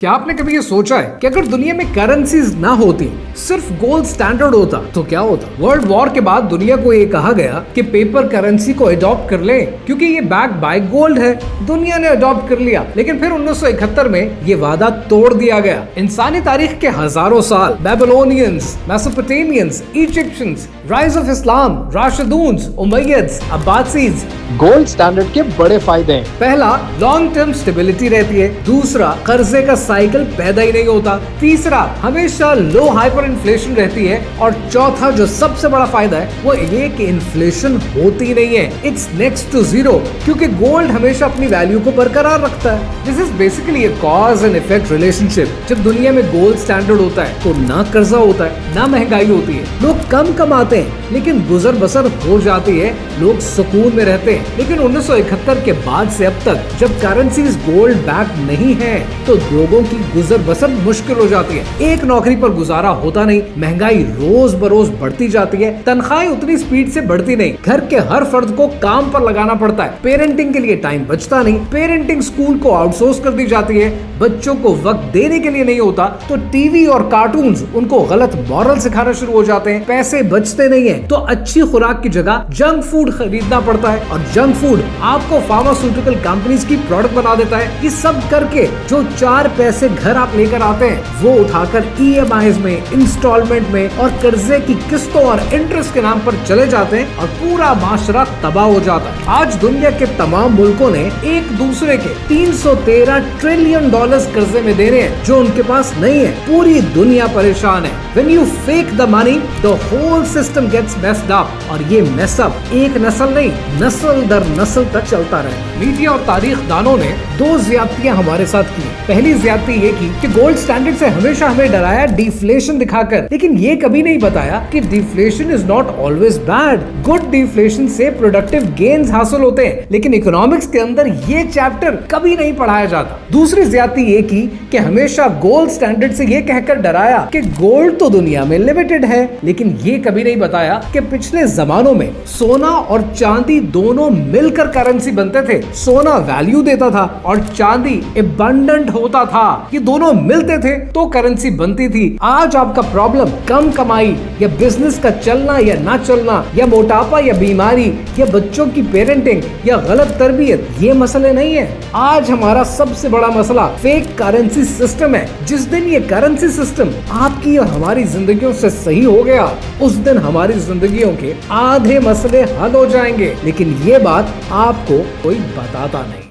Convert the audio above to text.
क्या आपने कभी ये सोचा है कि अगर दुनिया में करेंसीज ना होती, सिर्फ गोल्ड स्टैंडर्ड होता तो क्या होता? वर्ल्ड वॉर के बाद दुनिया को ये कहा गया कि पेपर करेंसी को अडॉप्ट कर लें क्योंकि ये बैक बाय गोल्ड है। दुनिया ने अडॉप्ट कर लिया, लेकिन फिर 1971 में ये वादा तोड़ दिया गया। इंसानी तारीख के हजारों साल Babylonians, Mesopotamians, Egyptians, rise of Islam, Rashiduns, Umayyads, Abbasids. Gold standard के बड़े फायदे हैं। पहला, लॉन्ग टर्म स्टेबिलिटी रहती है। दूसरा, कर्जे का साइकिल पैदा ही नहीं होता। तीसरा, हमेशा लो हाइपर इन्फ्लेशन रहती है। और चौथा जो सबसे बड़ा फायदा है वो ये कि इन्फ्लेशन होती नहीं है। इट्स नेक्स्ट टू जीरो, क्योंकि गोल्ड हमेशा अपनी वैल्यू को बरकरार रखता है। This is basically A cause and effect relationship. जब दुनिया में गोल्ड स्टैंडर्ड होता है तो ना कर्जा होता है, ना महंगाई होती है। लोग कम कमाते हैं लेकिन गुजर बसर हो जाती है, लोग सुकून में रहते हैं। लेकिन 1971 के बाद से अब तक जब करेंसीज गोल्ड बैक नहीं है तो लोगों की गुजर बसर मुश्किल हो जाती है। एक नौकरी पर गुजारा होता नहीं, महंगाई रोज बरोज बढ़ती जाती है, तनख्वाहें उतनी स्पीड से बढ़ती नहीं, घर के हर फर्द को काम पर लगाना पड़ता है, पेरेंटिंग के लिए टाइम बचता नहीं, पेरेंटिंग स्कूल को आउटसोर्स कर दी जाती है, बच्चों को वक्त देने के लिए नहीं होता तो टीवी और कार्टून्स उनको गलत मॉरल सिखाना शुरू हो जाते हैं, पैसे बचते नहीं है तो अच्छी खुराक की जगह जंक फूड खरीदना पड़ता है और जंक फूड आपको फार्मास्यूटिकल कंपनीज की प्रोडक्ट बना देता है। ये सब करके जो 4 पैसे घर आप लेकर आते हैं वो उठाकर ईएमआईज में, इंस्टॉलमेंट में और कर्जे की किस्तों और इंटरेस्ट के नाम पर चले जाते हैं और पूरा माशरा तबाह हो जाता है। आज दुनिया के तमाम मुल्कों ने एक दूसरे के 313 ट्रिलियन डॉलर्स कर्जे में दे रहे हैं जो उनके पास नहीं है। पूरी दुनिया परेशान है। When you fake the money, the whole system gets messed up। और ये मैसअप एक नस्ल नहीं, नस्ल दर नस्ल तक चलता रहे। मीडिया और तारीख दानों ने 2 ज्यादतियां हमारे साथ की। पहली ज्यादती ये की कि गोल्ड स्टैंडर्ड से हमेशा हमें डराया डिफ्लेशन दिखाकर, लेकिन ये कभी नहीं बताया कि deflation is not always bad. Good deflation से प्रोडक्टिव गेन्स हासिल होते हैं, लेकिन इकोनॉमिक्स के अंदर ये चैप्टर कभी नहीं पढ़ाया जाता। दूसरी ज्यादती ये की कि हमेशा गोल्ड स्टैंडर्ड से ये कहकर डराया कि गोल्ड तो दुनिया में लिमिटेड है, लेकिन ये कभी नहीं बताया कि पिछले जमानों में सोना और चांदी दोनों मिलकर करेंसी बनते थे। सोना वैल्यू देता था और चांदी एबंडेंट होता था। ये दोनों मिलते थे तो करेंसी बनती थी। आज आपका प्रॉब्लम कम कमाई या बिजनेस का चलना या ना चलना या मोटापा या बीमारी या बच्चों की पेरेंटिंग या गलत तरबियत, ये मसले नहीं है। आज हमारा सबसे बड़ा मसला फेक करेंसी सिस्टम है। जिस दिन ये करेंसी सिस्टम आपकी और हमारी जिंदगियों से सही हो गया, उस दिन हमारी जिंदगियों के आधे मसले हल हो जाएंगे। लेकिन ये बात आपको कोई बताता नहीं।